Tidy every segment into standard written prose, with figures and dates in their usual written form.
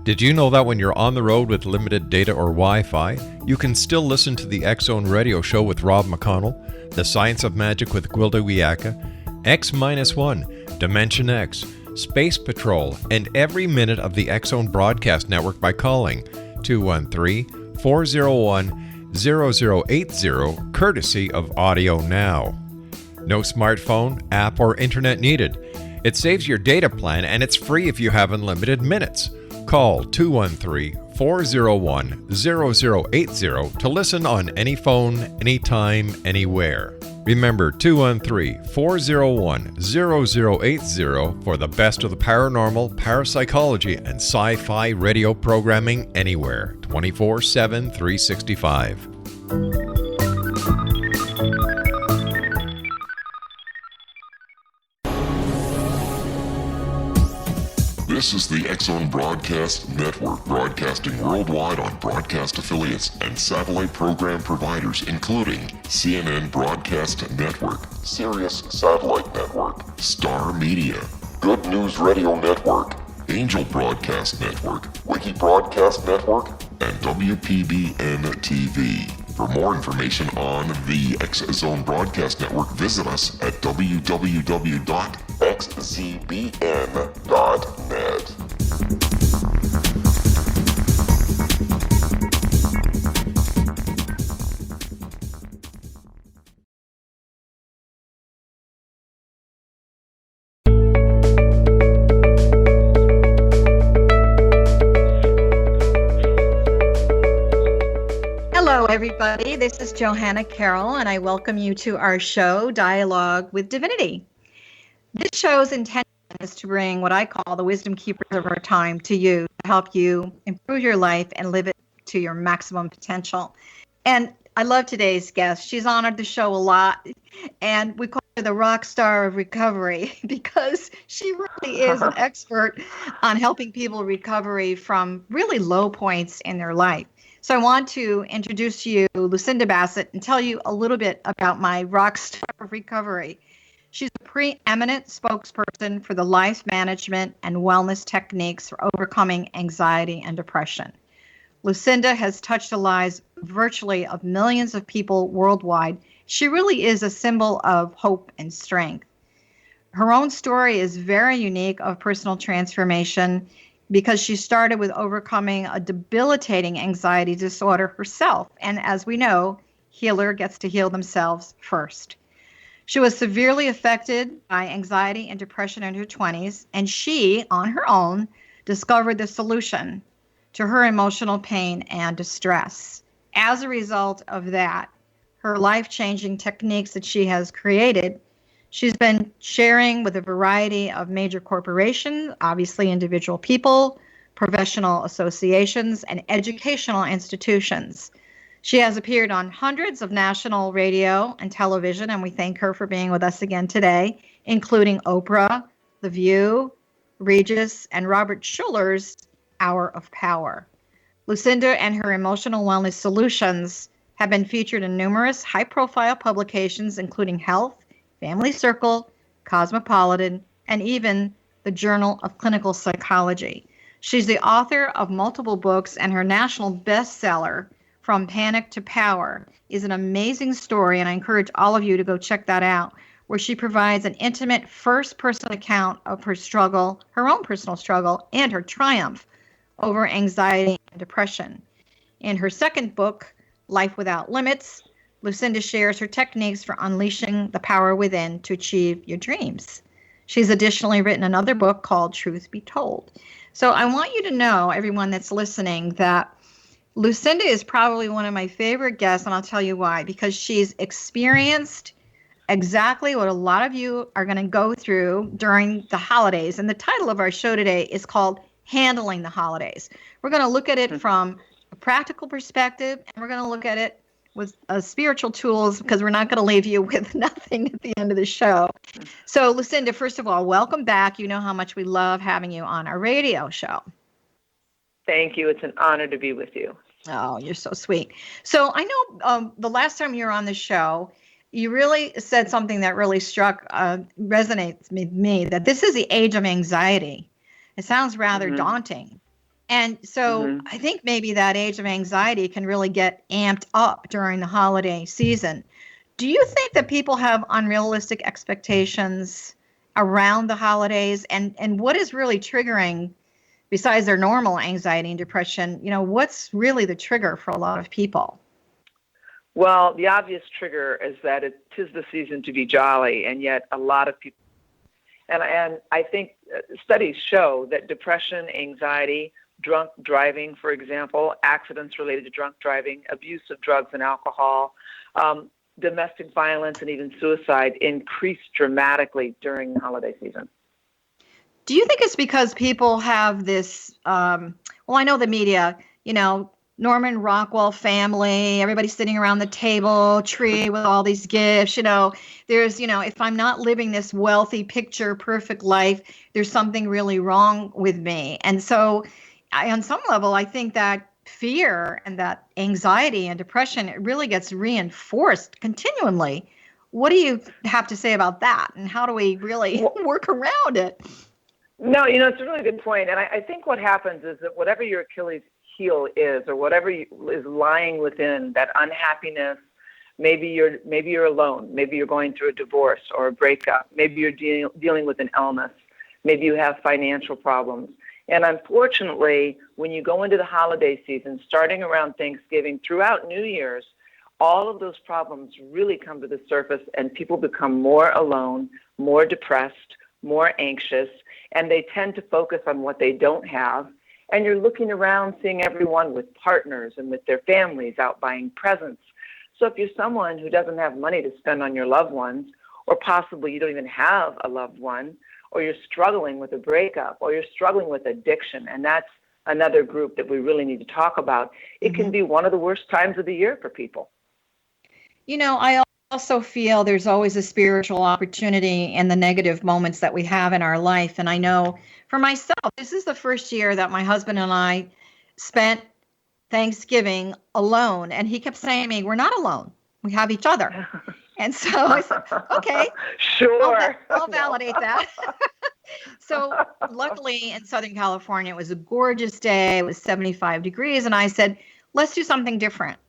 Did you know that when you're on the road with limited data or Wi-Fi, you can still listen to the X-Zone Radio Show with Rob McConnell, The Science of Magic with Gwilda Wiyaka, X-1, Dimension X, Space Patrol, and every minute of the X-Zone broadcast network by calling 213-401-0080, courtesy of Audio Now. No smartphone, app, or internet needed. It saves your data plan and it's free if you have unlimited minutes. Call 213-401-0080 to listen on any phone, anytime, anywhere. Remember 213-401-0080 for the best of the paranormal, parapsychology, and sci-fi radio programming anywhere, 24/7, 365. This is the X-Zone Broadcast Network, broadcasting worldwide on broadcast affiliates and satellite program providers, including CNN Broadcast Network, Sirius Satellite Network, Star Media, Good News Radio Network, Angel Broadcast Network, Wiki Broadcast Network, and WPBN TV. For more information on the X-Zone Broadcast Network, visit us at www.xzbn.net. Hello, everybody. This is Johanna Carroll, and I welcome you to our show, Dialogue with Divinity. This show's intention is to bring what I call the wisdom keepers of our time to you, to help you improve your life and live it to your maximum potential. And I love today's guest. She's honored the show a lot, and we call her the rock star of recovery because she really is an expert on helping people recover from really low points in their life. So I want to introduce to you Lucinda Bassett and tell you a little bit about my rock star of recovery. She's a preeminent spokesperson for the life management and wellness techniques for overcoming anxiety and depression. Lucinda has touched the lives virtually of millions of people worldwide. She really is a symbol of hope and strength. Her own story is very unique of personal transformation because she started with overcoming a debilitating anxiety disorder herself. And as we know, healer gets to heal themselves first. She was severely affected by anxiety and depression in her 20s, and she, on her own, discovered the solution to her emotional pain and distress. As a result of that, her life-changing techniques that she has created, she's been sharing with a variety of major corporations, obviously individual people, professional associations, and educational institutions. She has appeared on hundreds of national radio and television, and we thank her for being with us again today, including Oprah, The View, Regis, and Robert Schuller's Hour of Power. Lucinda and her emotional wellness solutions have been featured in numerous high-profile publications, including Health, Family Circle, Cosmopolitan, and even the Journal of Clinical Psychology. She's the author of multiple books, and her national bestseller, From Panic to Power, is an amazing story, and I encourage all of you to go check that out, where she provides an intimate first-person account of her struggle, her own personal struggle, and her triumph over anxiety and depression. In her second book, Life Without Limits, Lucinda shares her techniques for unleashing the power within to achieve your dreams. She's additionally written another book called Truth Be Told. So I want you to know, everyone that's listening, that Lucinda is probably one of my favorite guests, and I'll tell you why. Because she's experienced exactly what a lot of you are going to go through during the holidays. And the title of our show today is called Handling the Holidays. We're going to look at it from a practical perspective, and we're going to look at it with spiritual tools, because we're not going to leave you with nothing at the end of the show. So, Lucinda, first of all, welcome back. You know how much we love having you on our radio show. Thank you. It's an honor to be with you. Oh, you're so sweet. So I know the last time you were on the show, you really said something that really resonates with me, that this is the age of anxiety. It sounds rather daunting. And so I think maybe that age of anxiety can really get amped up during the holiday season. Do you think that people have unrealistic expectations around the holidays? And what is really triggering, besides their normal anxiety and depression, what's really the trigger for a lot of people? Well, the obvious trigger is that it is the season to be jolly, and yet a lot of people, and I think studies show that depression, anxiety, drunk driving, for example, accidents related to drunk driving, abuse of drugs and alcohol, domestic violence, and even suicide increase dramatically during the holiday season. Do you think it's because people have this, I know the media, Norman Rockwell family, everybody sitting around the table, tree with all these gifts, there's, if I'm not living this wealthy picture perfect life, there's something really wrong with me. And so on some level, I think that fear and that anxiety and depression, it really gets reinforced continually. What do you have to say about that? And how do we really work around it? No, it's a really good point. And I think what happens is that whatever your Achilles heel is, or whatever is lying within that unhappiness, maybe you're alone, maybe you're going through a divorce or a breakup, maybe you're dealing with an illness, maybe you have financial problems. And unfortunately, when you go into the holiday season, starting around Thanksgiving, throughout New Year's, all of those problems really come to the surface, and people become more alone, more depressed, more anxious, and they tend to focus on what they don't have. And you're looking around, seeing everyone with partners and with their families out buying presents. So if you're someone who doesn't have money to spend on your loved ones, or possibly you don't even have a loved one, or you're struggling with a breakup, or you're struggling with addiction, and that's another group that we really need to talk about, it can be one of the worst times of the year for people. I also feel there's always a spiritual opportunity in the negative moments that we have in our life. And I know for myself, this is the first year that my husband and I spent Thanksgiving alone. And he kept saying to me, we're not alone. We have each other. And so I said, okay, sure, I'll validate that. So luckily in Southern California, it was a gorgeous day. It was 75 degrees. And I said, let's do something different.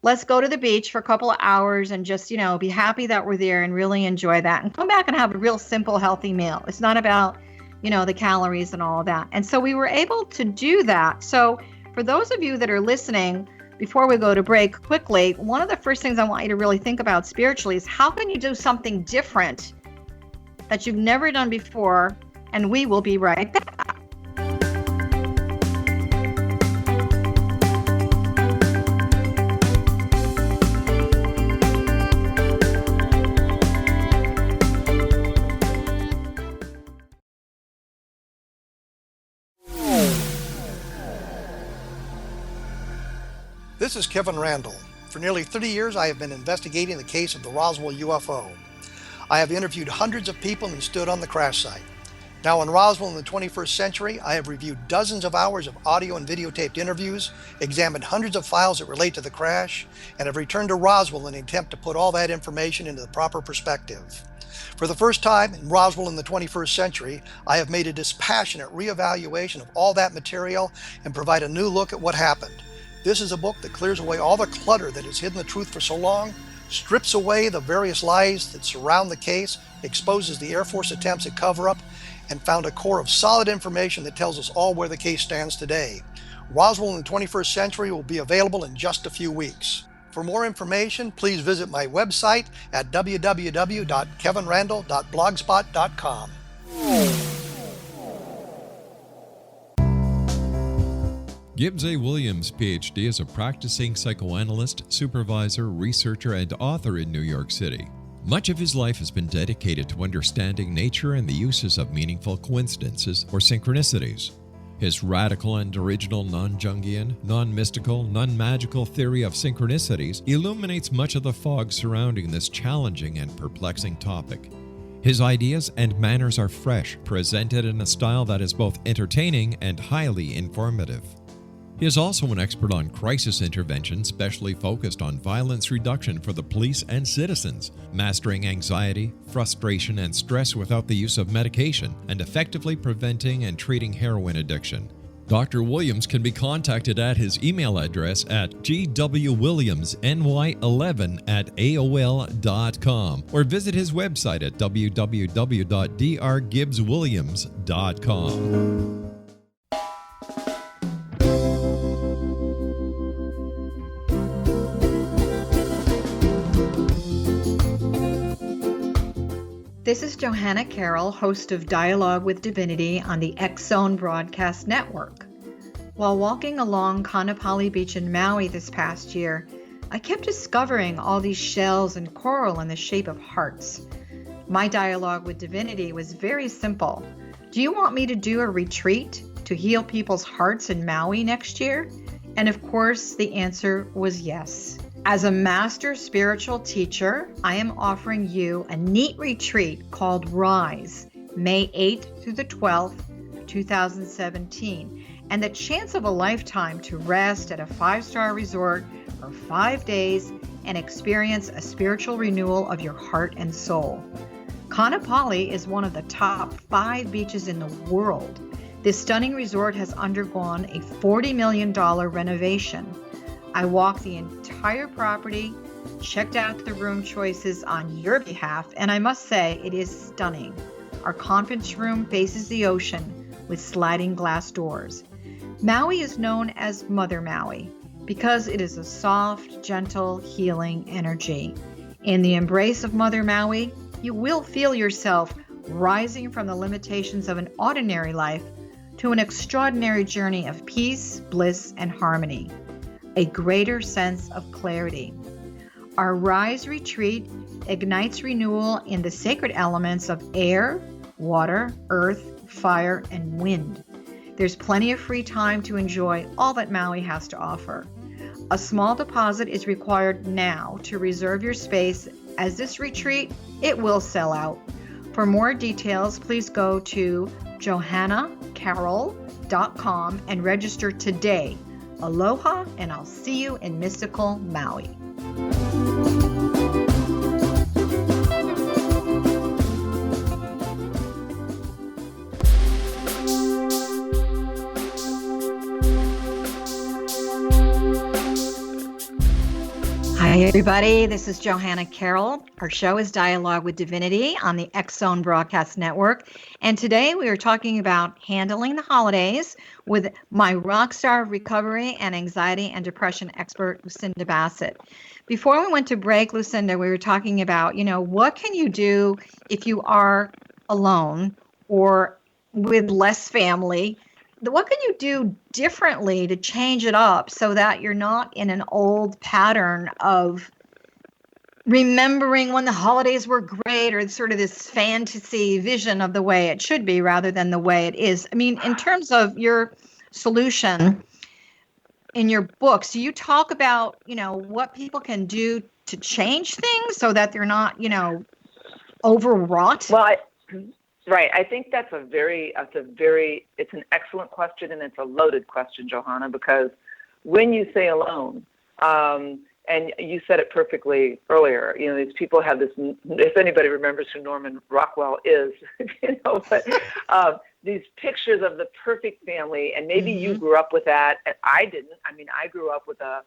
Let's go to the beach for a couple of hours and just, be happy that we're there and really enjoy that and come back and have a real simple, healthy meal. It's not about, the calories and all of that. And so we were able to do that. So for those of you that are listening, before we go to break quickly, one of the first things I want you to really think about spiritually is how can you do something different that you've never done before? And we will be right back. This is Kevin Randall. For nearly 30 years, I have been investigating the case of the Roswell UFO. I have interviewed hundreds of people and stood on the crash site. Now in Roswell in the 21st century, I have reviewed dozens of hours of audio and videotaped interviews, examined hundreds of files that relate to the crash, and have returned to Roswell in an attempt to put all that information into the proper perspective. For the first time in Roswell in the 21st century, I have made a dispassionate reevaluation of all that material and provide a new look at what happened. This is a book that clears away all the clutter that has hidden the truth for so long, strips away the various lies that surround the case, exposes the Air Force attempts at cover-up, and found a core of solid information that tells us all where the case stands today. Roswell in the 21st century will be available in just a few weeks. For more information, please visit my website at www.kevinrandall.blogspot.com. Gibbs A. Williams, Ph.D., is a practicing psychoanalyst, supervisor, researcher, and author in New York City. Much of his life has been dedicated to understanding nature and the uses of meaningful coincidences or synchronicities. His radical and original non-Jungian, non-mystical, non-magical theory of synchronicities illuminates much of the fog surrounding this challenging and perplexing topic. His ideas and manners are fresh, presented in a style that is both entertaining and highly informative. He is also an expert on crisis intervention specially focused on violence reduction for the police and citizens, mastering anxiety, frustration, and stress without the use of medication, and effectively preventing and treating heroin addiction. Dr. Williams can be contacted at his email address at gwwilliamsny11@aol.com or visit his website at www.drgibbswilliams.com. This is Johanna Carroll, host of Dialogue with Divinity on the X-Zone Broadcast Network. While walking along Kaanapali Beach in Maui this past year, I kept discovering all these shells and coral in the shape of hearts. My dialogue with Divinity was very simple. Do you want me to do a retreat to heal people's hearts in Maui next year? And of course, the answer was yes. As a master spiritual teacher, I am offering you a neat retreat called Rise, May 8th through the 12th, 2017, and the chance of a lifetime to rest at a 5-star resort for 5 days and experience a spiritual renewal of your heart and soul. Kaanapali is one of the top 5 beaches in the world. This stunning resort has undergone a $40 million renovation. I walked the entire property, checked out the room choices on your behalf, and I must say it is stunning. Our conference room faces the ocean with sliding glass doors. Maui is known as Mother Maui because it is a soft, gentle, healing energy. In the embrace of Mother Maui, you will feel yourself rising from the limitations of an ordinary life to an extraordinary journey of peace, bliss, and harmony. A greater sense of clarity. Our Rise retreat ignites renewal in the sacred elements of air, water, earth, fire, and wind. There's plenty of free time to enjoy all that Maui has to offer. A small deposit is required now to reserve your space, as this retreat, it will sell out. For more details, please go to johannacarroll.com and register today. Aloha, and I'll see you in mystical Maui. Hi, everybody. This is Johanna Carroll. Our show is Dialogue with Divinity on the X-Zone Broadcast Network. And today we are talking about handling the holidays with my rockstar recovery and anxiety and depression expert, Lucinda Bassett. Before we went to break, Lucinda, we were talking about, what can you do if you are alone or with less family? What can you do differently to change it up so that you're not in an old pattern of remembering when the holidays were great, or sort of this fantasy vision of the way it should be rather than the way it is? I mean, in terms of your solution in your books, do you talk about, what people can do to change things so that they're not, overwrought? Well, right. I think it's an excellent question, and it's a loaded question, Johanna, because when you say alone, and you said it perfectly earlier, these people have this, if anybody remembers who Norman Rockwell is, but these pictures of the perfect family, and maybe you grew up with that, and I didn't. I mean, I grew up with a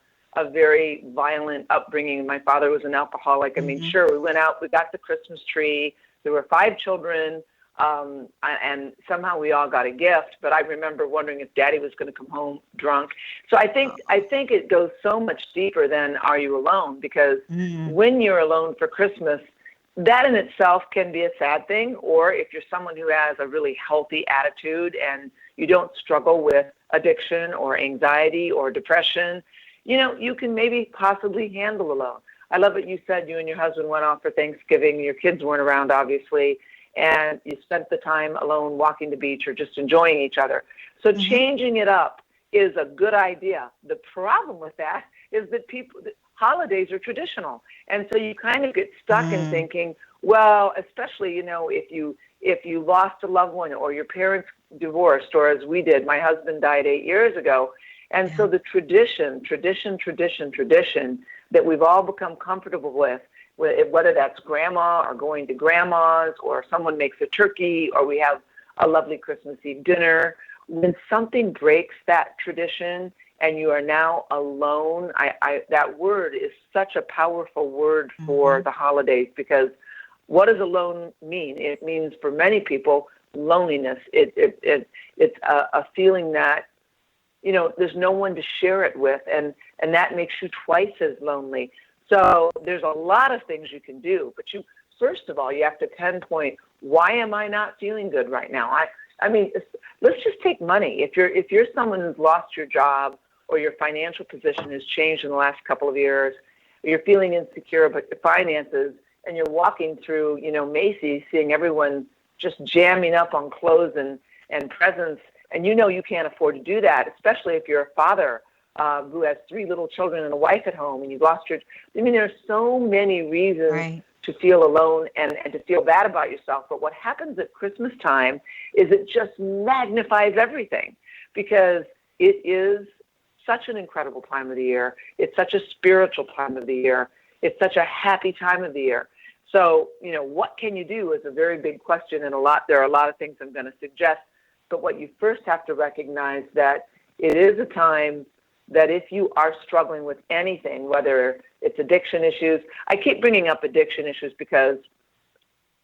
very violent upbringing. My father was an alcoholic. I mean, sure, we went out, we got the Christmas tree, there were 5 children, and somehow we all got a gift, but I remember wondering if Daddy was going to come home drunk. So I think it goes so much deeper than are you alone, because when you're alone for Christmas, that in itself can be a sad thing. Or if you're someone who has a really healthy attitude and you don't struggle with addiction or anxiety or depression, you can maybe possibly handle alone. I love what you said. You and your husband went off for Thanksgiving. Your kids weren't around, obviously, and you spent the time alone walking the beach or just enjoying each other. So changing it up is a good idea. The problem with that is that holidays are traditional. And so you kind of get stuck in thinking, well, especially, if you lost a loved one or your parents divorced, or as we did, my husband died 8 years ago. And so the tradition that we've all become comfortable with, whether that's grandma or going to grandma's, or someone makes a turkey, or we have a lovely Christmas Eve dinner, when something breaks that tradition and you are now alone, that word is such a powerful word for the holidays, because what does alone mean? It means for many people loneliness. It's a feeling that, there's no one to share it with, and that makes you twice as lonely. So there's a lot of things you can do, but first of all, you have to pinpoint, why am I not feeling good right now? I mean, let's just take money. If you're someone who's lost your job, or your financial position has changed in the last couple of years, or you're feeling insecure about your finances, and you're walking through, Macy's, seeing everyone just jamming up on clothes and presents, and you can't afford to do that, especially if you're a father who has 3 little children and a wife at home, and you've lost there are so many reasons to feel alone and to feel bad about yourself. But what happens at Christmas time is it just magnifies everything, because it is such an incredible time of the year. It's such a spiritual time of the year. It's such a happy time of the year. So, what can you do is a very big question, and there are a lot of things I'm going to suggest. But what you first have to recognize that it is a time that if you are struggling with anything, whether it's addiction issues, I keep bringing up addiction issues because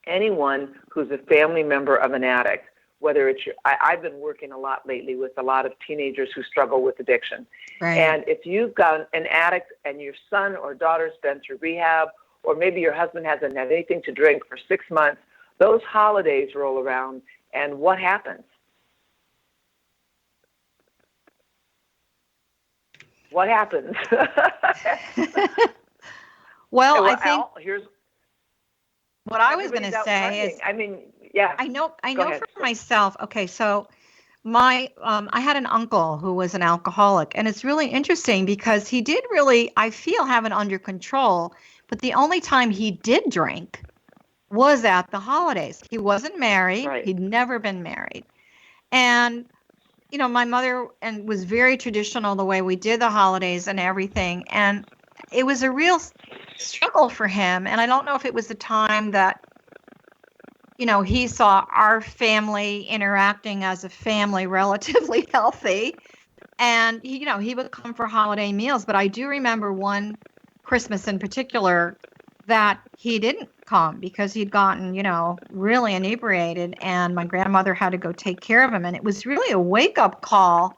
anyone who's a family member of an addict, whether it's I've been working a lot lately with a lot of teenagers who struggle with addiction. Right. And if you've got an addict and your son or daughter's been through rehab, or maybe your husband hasn't had anything to drink for 6 months, those holidays roll around, and what happens? What happens? Well, I think here's what I was going to say is, yeah, I know for myself. Okay, so I had an uncle who was an alcoholic, and it's really interesting because he did really, I feel, have it under control. But the only time he did drink was at the holidays. He wasn't married. Right. He'd never been married, and my mother was very traditional the way we did the holidays and everything, and it was a real struggle for him. And I don't know if it was the time that he saw our family interacting as a family relatively healthy, and he would come for holiday meals. But I do remember one Christmas in particular that he didn't come because he'd gotten, really inebriated, and my grandmother had to go take care of him. And it was really a wake-up call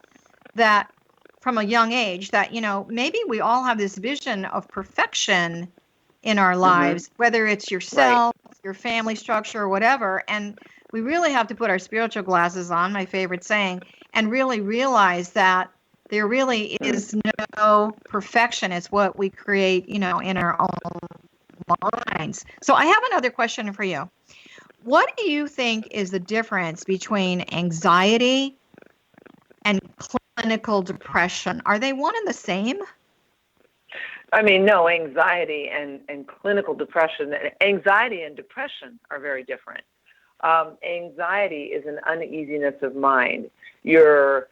that from a young age that, maybe we all have this vision of perfection in our lives, whether it's yourself, your family structure, or whatever. And we really have to put our spiritual glasses on, my favorite saying, and really realize that there really is no perfection. It's what we create, in our own minds. So I have another question for you. What do you think is the difference between anxiety and clinical depression? Are they one and the same? No, anxiety and clinical depression. Anxiety and depression are very different. Anxiety is an uneasiness of mind. Your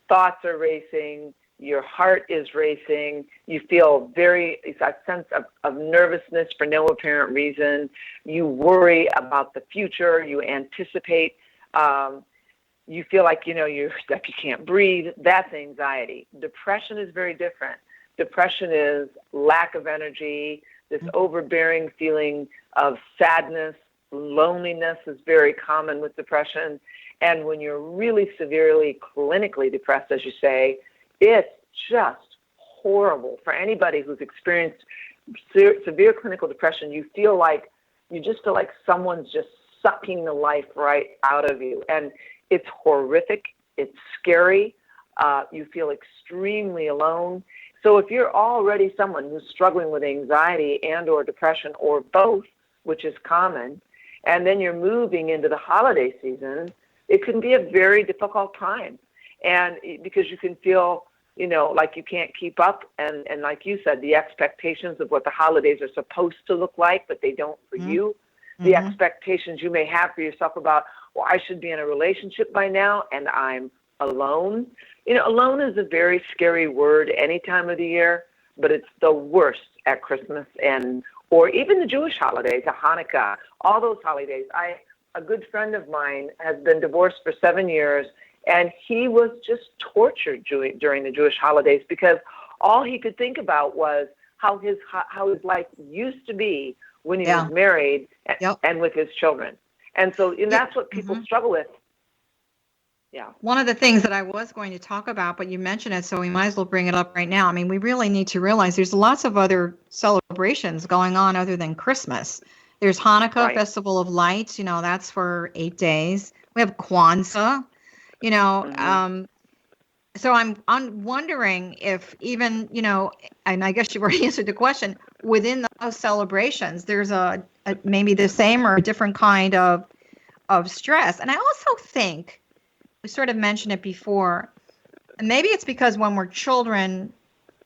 thoughts are racing. Your heart is racing. You feel it's a sense of nervousness for no apparent reason. You worry about the future. You anticipate. You feel like, you can't breathe. That's anxiety. Depression is very different. Depression is lack of energy, this overbearing feeling of sadness. Loneliness is very common with depression. And when you're really severely clinically depressed, as you say, it's just horrible. For anybody who's experienced severe clinical depression, you just feel like someone's just sucking the life right out of you. And it's horrific. It's scary. You feel extremely alone. So if you're already someone who's struggling with anxiety and or depression or both, which is common, and then you're moving into the holiday season, it can be a very difficult time. And because you can feel, like you can't keep up. And like you said, the expectations of what the holidays are supposed to look like, but they don't for you. The expectations you may have for yourself about, well, I should be in a relationship by now, and I'm alone. Alone is a very scary word any time of the year, but it's the worst at Christmas or even the Jewish holidays, Hanukkah, all those holidays. A good friend of mine has been divorced for 7 years, And he was just tortured during the Jewish holidays because all he could think about was how his life used to be when he was married and with his children. And so that's what people struggle with. Yeah. One of the things that I was going to talk about, but you mentioned it, so we might as well bring it up right now. I mean, we really need to realize there's lots of other celebrations going on other than Christmas. There's Hanukkah, Festival of Lights, that's for 8 days. We have Kwanzaa, so I'm wondering if even, and I guess you've already answered the question, within those celebrations, there's a maybe the same or a different kind of stress. And I also think, we sort of mentioned it before, and maybe it's because when we're children,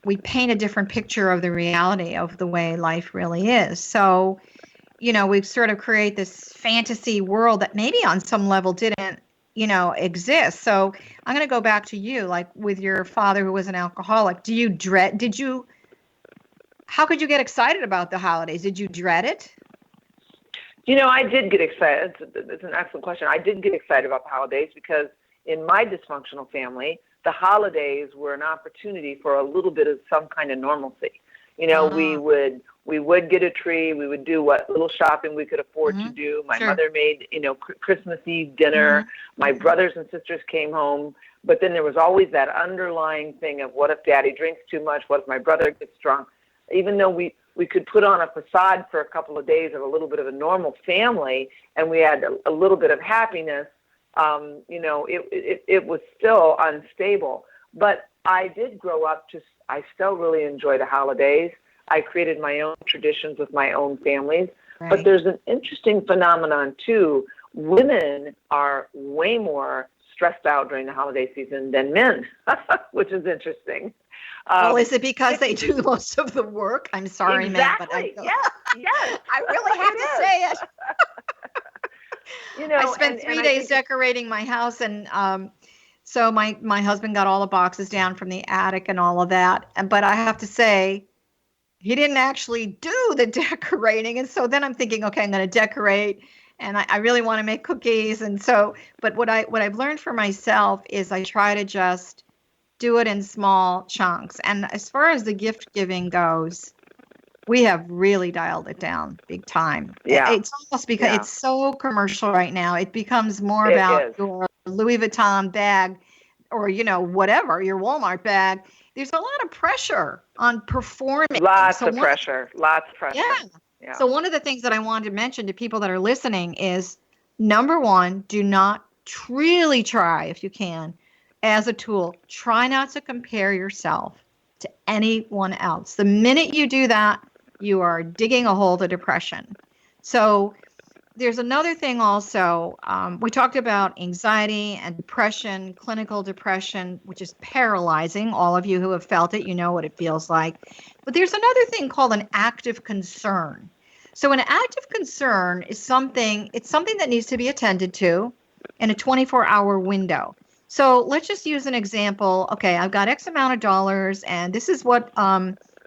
we paint a different picture of the reality of the way life really is. So, we sort of create this fantasy world that maybe on some level didn't, exist. So I'm going to go back to you, like with your father who was an alcoholic. How could you get excited about the holidays? Did you dread it? I did get excited. It's an excellent question. I did get excited about the holidays because in my dysfunctional family, the holidays were an opportunity for a little bit of some kind of normalcy. We would get a tree. We would do what little shopping we could afford to do. My mother made, Christmas Eve dinner. My brothers and sisters came home. But then there was always that underlying thing of what if Daddy drinks too much? What if my brother gets drunk? Even though we could put on a facade for a couple of days of a little bit of a normal family and we had a little bit of happiness, it was still unstable. But I did grow up I still really enjoy the holidays. I created my own traditions with my own families. Right. But there's an interesting phenomenon, too. Women are way more stressed out during the holiday season than men, which is interesting. Well, is it because they do most of the work? I'm sorry, exactly. man, but yes. I really have to say it. I spent 3 days decorating my house, and so my husband got all the boxes down from the attic and all of that. But I have to say, he didn't actually do the decorating. And so then I'm thinking, okay, I'm going to decorate, and I really want to make cookies. And so, but what I've learned for myself is I try to just do it in small chunks. And as far as the gift giving goes, we have really dialed it down big time. Yeah. It's almost because it's so commercial right now. It becomes more about your Louis Vuitton bag or, whatever, your Walmart bag. There's a lot of pressure on performing. Lots of pressure. Yeah. So one of the things that I wanted to mention to people that are listening is, number one, do not really try, if you can, as a tool, try not to compare yourself to anyone else. The minute you do that, you are digging a hole to depression. So there's another thing also. We talked about anxiety and depression, clinical depression, which is paralyzing. All of you who have felt it, you know what it feels like. But there's another thing called an active concern. So an active concern is something that needs to be attended to in a 24-hour window. So let's just use an example. Okay, I've got X amount of dollars, and this is what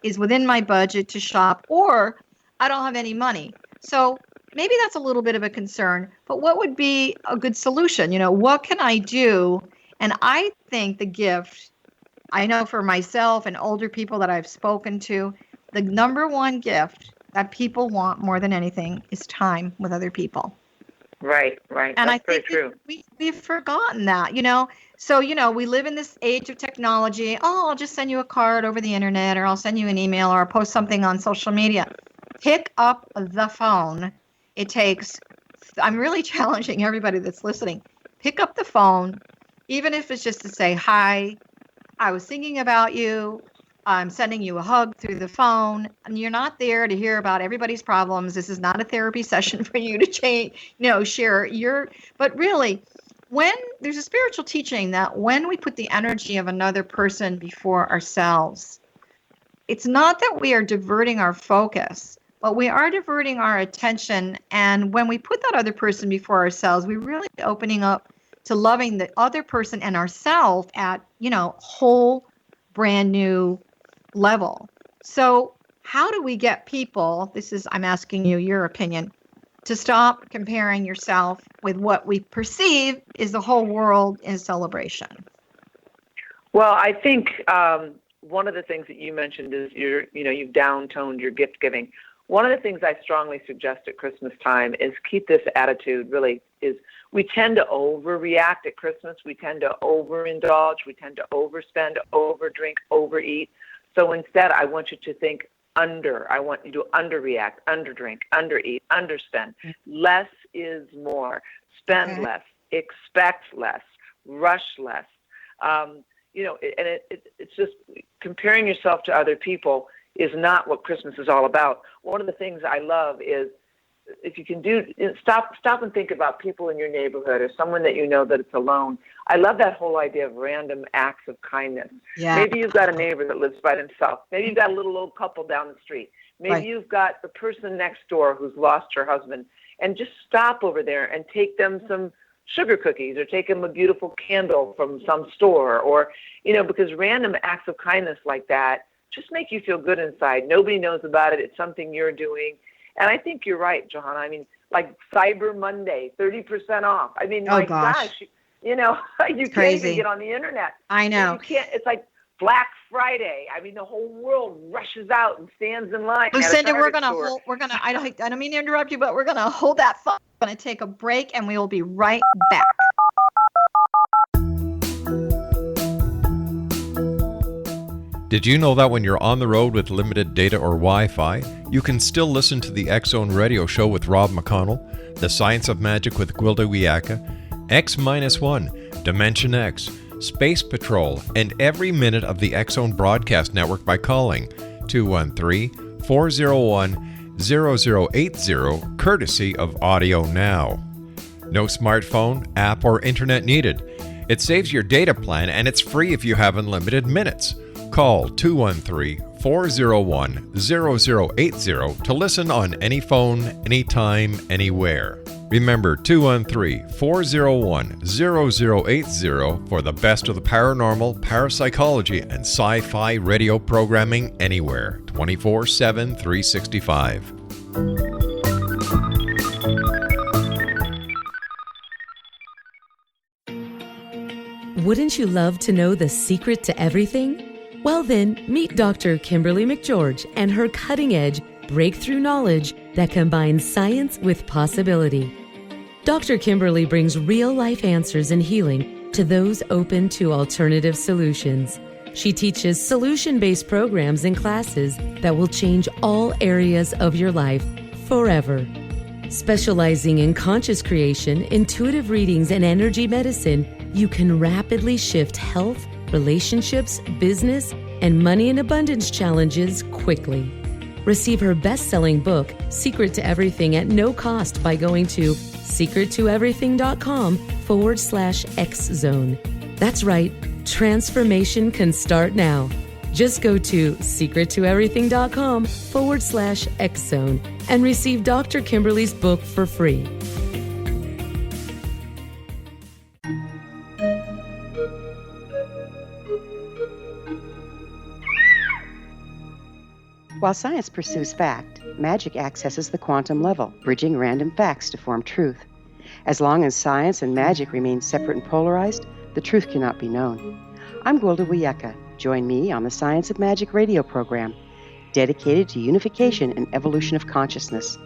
is within my budget to shop, or I don't have any money. So maybe that's a little bit of a concern, but what would be a good solution? What can I do? And I think the gift, I know for myself and older people that I've spoken to, the number one gift that people want more than anything is time with other people. Right. And that's I think true. We've forgotten that, So, we live in this age of technology. Oh, I'll just send you a card over the internet, or I'll send you an email, or I'll post something on social media. Pick up the phone. I'm really challenging everybody that's listening. Pick up the phone, even if it's just to say, hi, I was thinking about you. I'm sending you a hug through the phone. And you're not there to hear about everybody's problems. This is not a therapy session for you to share but really, when there's a spiritual teaching that when we put the energy of another person before ourselves, it's not that we are diverting our focus, but we are diverting our attention. And when we put that other person before ourselves, we're really opening up to loving the other person and ourselves at, whole brand new level. So how do we get people, I'm asking you your opinion, to stop comparing yourself with what we perceive is the whole world in celebration? Well, I think one of the things that you mentioned is you've down-toned your gift giving. One of the things I strongly suggest at Christmas time is keep this attitude. Really, is we tend to overreact at Christmas. We tend to overindulge. We tend to overspend, overdrink, overeat. So instead, I want you to think I want you to underreact, underdrink, undereat, underspend. Less is more. Spend less. Expect less. Rush less. It's just comparing yourself to other people is not what Christmas is all about. One of the things I love is if you can stop and think about people in your neighborhood or someone that you know that it's alone. I love that whole idea of random acts of kindness. Yeah. Maybe you've got a neighbor that lives by themselves. Maybe you've got a little old couple down the street. Maybe you've got the person next door who's lost her husband. And just stop over there and take them some sugar cookies or take them a beautiful candle from some store or, because random acts of kindness like that just make you feel good inside. Nobody knows about it. It's something you're doing. And I think you're right, Johanna. I mean, like Cyber Monday, 30% off. I mean, my gosh, you can't even get on the internet. I know. You can't. It's like Black Friday. I mean, the whole world rushes out and stands in line. Lucinda, I don't mean to interrupt you, but we're going to hold that thought. We're going to take a break and we will be right back. Did you know that when you're on the road with limited data or Wi-Fi, you can still listen to the X-Zone Radio Show with Rob McConnell, The Science of Magic with Gwilda Wiyaka, X-1, Dimension X, Space Patrol, and every minute of the X-Zone Broadcast Network by calling 213-401-0080, courtesy of Audio Now. No smartphone, app, or internet needed. It saves your data plan and it's free if you have unlimited minutes. Call 213-401-0080 to listen on any phone, anytime, anywhere. Remember 213-401-0080 for the best of the paranormal, parapsychology, and sci-fi radio programming anywhere, 24/7, 365. Wouldn't you love to know the secret to everything? Well then, meet Dr. Kimberly McGeorge and her cutting-edge breakthrough knowledge that combines science with possibility. Dr. Kimberly brings real-life answers and healing to those open to alternative solutions. She teaches solution-based programs and classes that will change all areas of your life forever. Specializing in conscious creation, intuitive readings, and energy medicine, you can rapidly shift health, relationships, business, and money and abundance challenges quickly. Receive her best-selling book, Secret to Everything, at no cost by going to secrettoeverything.com/X-Zone. That's right, transformation can start now. Just go to secrettoeverything.com/X-Zone and receive Dr. Kimberly's book for free. While science pursues fact, magic accesses the quantum level, bridging random facts to form truth. As long as science and magic remain separate and polarized, the truth cannot be known. I'm Gwilda Wiyaka. Join me on the Science of Magic radio program, dedicated to unification and evolution of consciousness.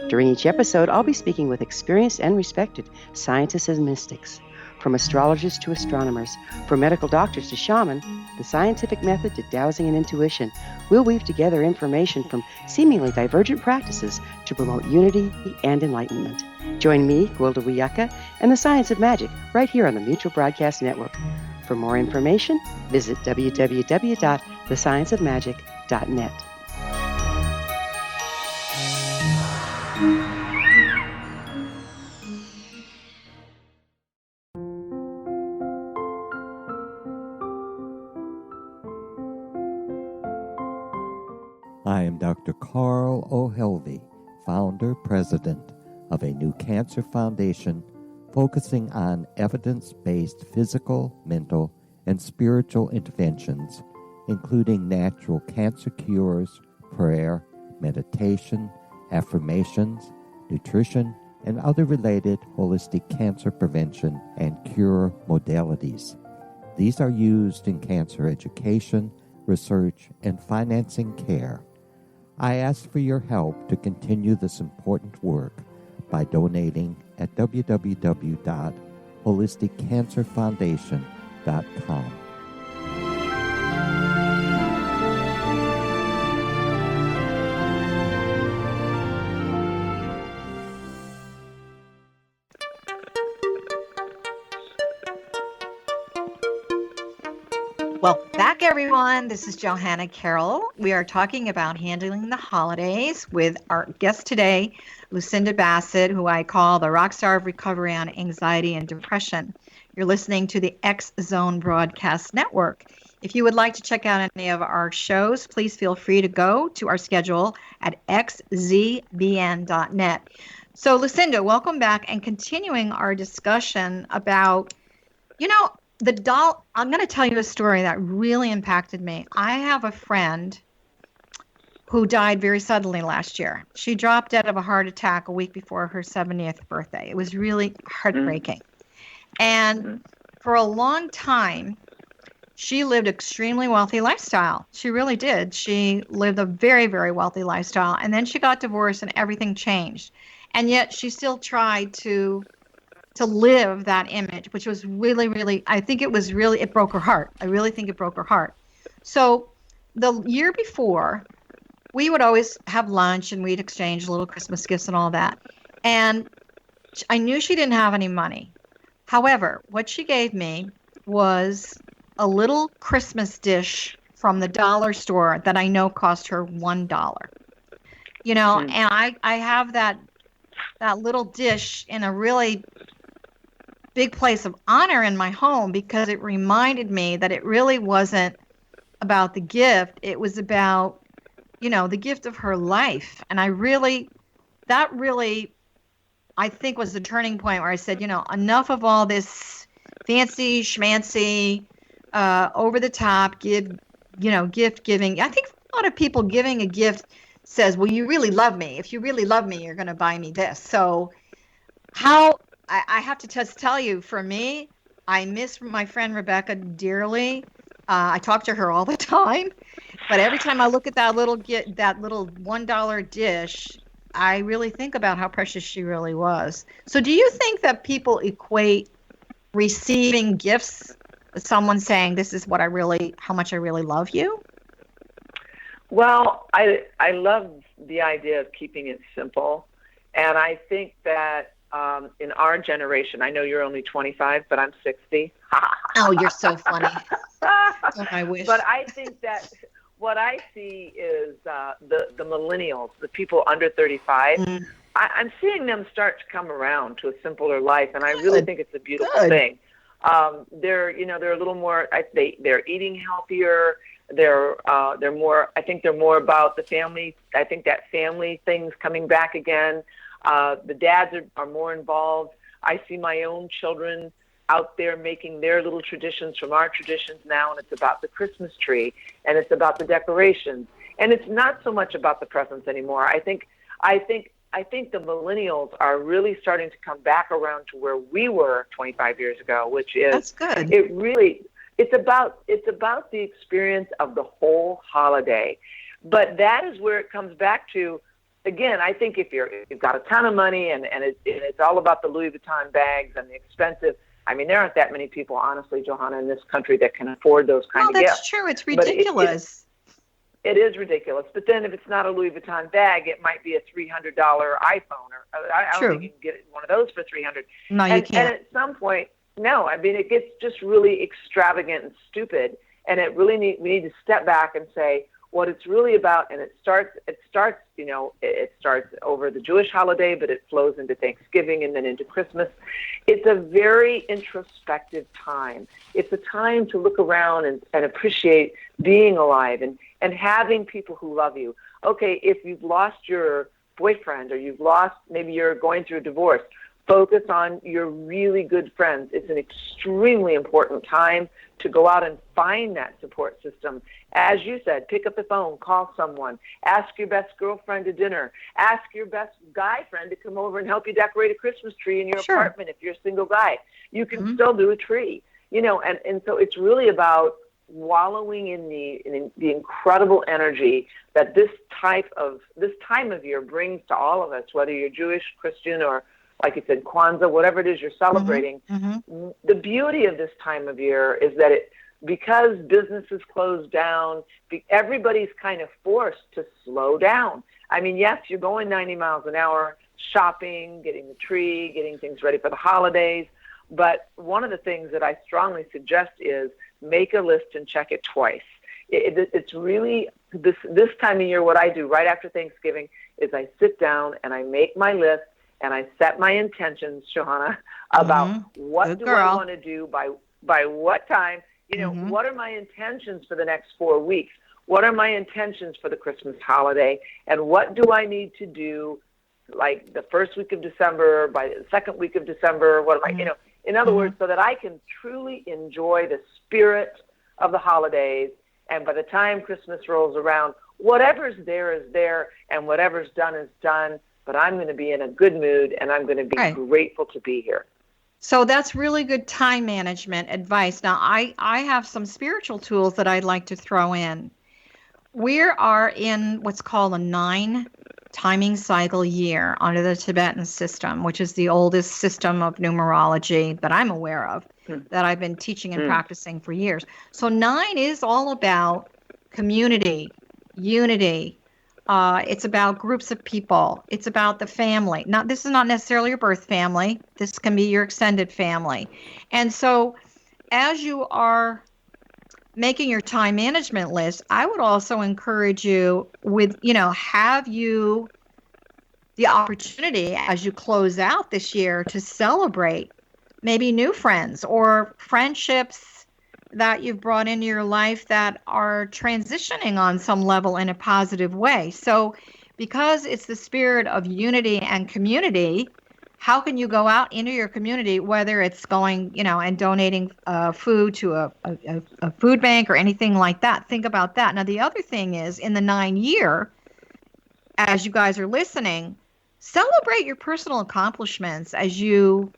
During each episode, I'll be speaking with experienced and respected scientists and mystics. From astrologers to astronomers, from medical doctors to shaman, the scientific method to dowsing and intuition, we'll weave together information from seemingly divergent practices to promote unity and enlightenment. Join me, Gwilda Wiyaka, and the Science of Magic right here on the Mutual Broadcast Network. For more information, visit www.thescienceofmagic.net. I am Dr. Carl O'Helvey, founder, president of a new cancer foundation focusing on evidence-based physical, mental, and spiritual interventions, including natural cancer cures, prayer, meditation, affirmations, nutrition, and other related holistic cancer prevention and cure modalities. These are used in cancer education, research, and financing care. I ask for your help to continue this important work by donating at www.holisticcancerfoundation.com. Welcome back, everyone. This is Johanna Carroll. We are talking about handling the holidays with our guest today, Lucinda Bassett, who I call the rock star of recovery on anxiety and depression. You're listening to the X Zone Broadcast Network. If you would like to check out any of our shows, please feel free to go to our schedule at xzbn.net. So, Lucinda, welcome back, and continuing our discussion about, I'm going to tell you a story that really impacted me. I have a friend who died very suddenly last year. She dropped dead of a heart attack a week before her 70th birthday. It was really heartbreaking. And for a long time, she lived an extremely wealthy lifestyle. She really did. She lived a very, very wealthy lifestyle. And then she got divorced and everything changed. And yet she still tried to live that image, which was really, really, it broke her heart. I really think it broke her heart. So the year before, we would always have lunch and we'd exchange little Christmas gifts and all that. And I knew she didn't have any money. However, what she gave me was a little Christmas dish from the dollar store that I know cost her $1. And I have that little dish in a really big place of honor in my home because it reminded me that it really wasn't about the gift. It was about, the gift of her life. And that really, I think, was the turning point where I said, enough of all this fancy schmancy, over the top gift giving. I think a lot of people giving a gift says, well, you really love me. If you really love me, you're going to buy me this. So I have to just tell you, for me, I miss my friend Rebecca dearly. I talk to her all the time, but every time I look at that little $1 dish, I really think about how precious she really was. So do you think that people equate receiving gifts with someone saying, this is how much I really love you? Well, I love the idea of keeping it simple. And I think that in our generation, I know you're only 25, but I'm 60. Oh, you're so funny. Oh, I wish. But I think that what I see is the millennials, the people under 35. I'm seeing them start to come around to a simpler life, and I really think it's a beautiful thing. They're a little more. They're eating healthier. They're more. I think they're more about the family. I think that family thing's coming back again. The dads are more involved. I see my own children out there making their little traditions from our traditions now, and it's about the Christmas tree, and it's about the decorations, and it's not so much about the presents anymore. I think the millennials are really starting to come back around to where we were 25 years ago, which is that's good. It's about the experience of the whole holiday, but that is where it comes back to. Again, I think if you've got a ton of money and it's all about the Louis Vuitton bags and the expensive. I mean, there aren't that many people, honestly, Johanna, in this country that can afford those kind of gifts. That's true. It's ridiculous. It is ridiculous. But then if it's not a Louis Vuitton bag, it might be a $300 iPhone. I don't think you can get one of those for $300. No, you can't. And at some point, no. I mean, it gets just really extravagant and stupid. And we need to step back and say, what it's really about, and it starts over the Jewish holiday, but it flows into Thanksgiving and then into Christmas. It's a very introspective time. It's a time to look around and appreciate being alive and having people who love you. Okay, if you've lost your boyfriend or maybe you're going through a divorce, Focus on your really good friends. It's an extremely important time to go out and find that support system. As you said, pick up the phone, call someone, ask your best girlfriend to dinner, ask your best guy friend to come over and help you decorate a Christmas tree in your apartment if you're a single guy. You can still do a tree, and so it's really about wallowing in the incredible energy that this time of year brings to all of us, whether you're Jewish, Christian, or like you said, Kwanzaa, whatever it is you're celebrating. The beauty of this time of year is that because businesses close down, everybody's kind of forced to slow down. I mean, yes, you're going 90 miles an hour, shopping, getting the tree, getting things ready for the holidays. But one of the things that I strongly suggest is make a list and check it twice. It's really this time of year, what I do right after Thanksgiving is I sit down and I make my list and I set my intentions, Johanna, about what do I want to do by what time. What are my intentions for the next 4 weeks? What are my intentions for the Christmas holiday? And what do I need to do, like the first week of December, by the second week of December? What am I, in other words, so that I can truly enjoy the spirit of the holidays. And by the time Christmas rolls around, whatever's there is there, and whatever's done is done. But I'm going to be in a good mood, and I'm going to be grateful to be here. So that's really good time management advice. Now, I have some spiritual tools that I'd like to throw in. We are in what's called a 9 timing cycle year under the Tibetan system, which is the oldest system of numerology that I'm aware of, that I've been teaching and practicing for years. So 9 is all about community, unity. It's about groups of people. It's about the family. This is not necessarily your birth family. This can be your extended family. And so as you are making your time management list, I would also encourage you have you the opportunity as you close out this year to celebrate maybe new friends or friendships that you've brought into your life that are transitioning on some level in a positive way. So because it's the spirit of unity and community, how can you go out into your community, whether it's going, and donating food to a food bank or anything like that? Think about that. Now, the other thing is in the 9 year, as you guys are listening, celebrate your personal accomplishments as you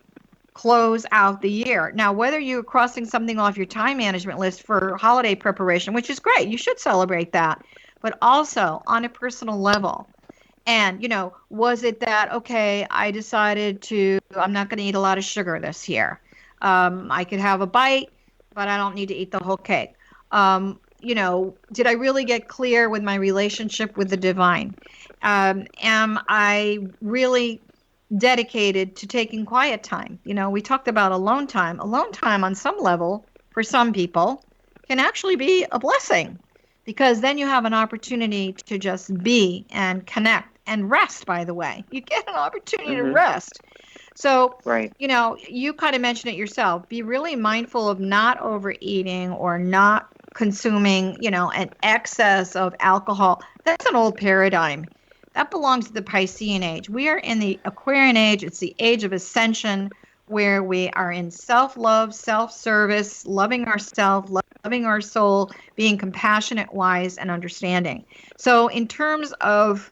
close out the year. Now, whether you're crossing something off your time management list for holiday preparation, which is great, you should celebrate that, but also on a personal level. And, was it that, okay, I decided I'm not going to eat a lot of sugar this year. I could have a bite, but I don't need to eat the whole cake. Did I really get clear with my relationship with the divine? Am I really dedicated to taking quiet time? We talked about alone time. Alone time on some level for some people can actually be a blessing, because then you have an opportunity to just be and connect and rest. By the way, you get an opportunity to rest. So, you kind of mentioned it yourself. Be really mindful of not overeating or not consuming, an excess of alcohol. That's an old paradigm. That belongs to the Piscean age. We are in the Aquarian age. It's the age of ascension, where we are in self-love, self-service, loving ourselves, loving our soul, being compassionate, wise, and understanding. So in terms of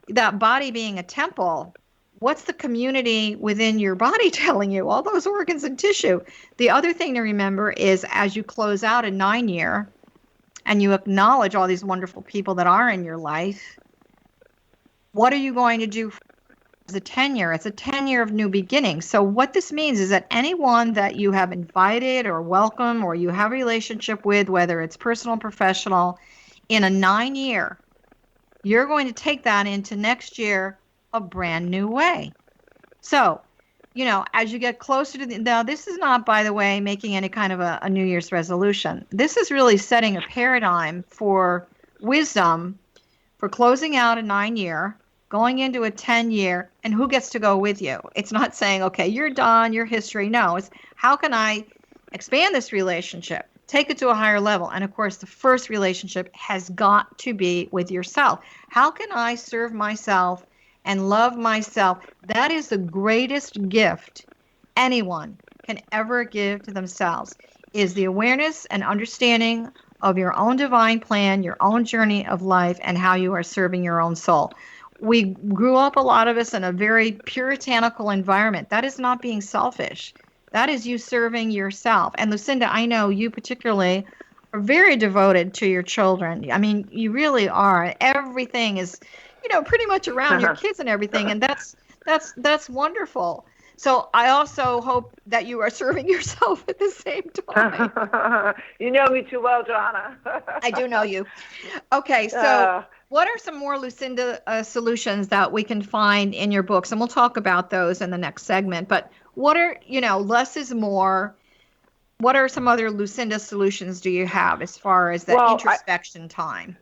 that body being a temple, what's the community within your body telling you? All those organs and tissue. The other thing to remember is as you close out a 9 year and you acknowledge all these wonderful people that are in your life, what are you going to do for the 10 year? It's a 10 year of new beginnings. So what this means is that anyone that you have invited or welcome or you have a relationship with, whether it's personal, professional, in a 9 year, you're going to take that into next year a brand new way. So, as you get closer to now, this is not, by the way, making any kind of a New Year's resolution. This is really setting a paradigm for wisdom for closing out a 9 year, going into a 10 year, and who gets to go with you. It's not saying, okay, you're done, your history. No, it's how can I expand this relationship, take it to a higher level? And of course, the first relationship has got to be with yourself. How can I serve myself and love myself. That is the greatest gift anyone can ever give to themselves, is the awareness and understanding of your own divine plan, your own journey of life, and how you are serving your own soul. We grew up, a lot of us, in a very puritanical environment. That is not being selfish. That is you serving yourself. And Lucinda, I know you particularly are very devoted to your children. I mean, you really are. Everything is, pretty much around your kids and everything. And that's wonderful. So I also hope that you are serving yourself at the same time. You know me too well, Johanna. I do know you. Okay, so what are some more Lucinda solutions that we can find in your books? And we'll talk about those in the next segment. But what are, less is more. What are some other Lucinda solutions do you have as far as that introspection time?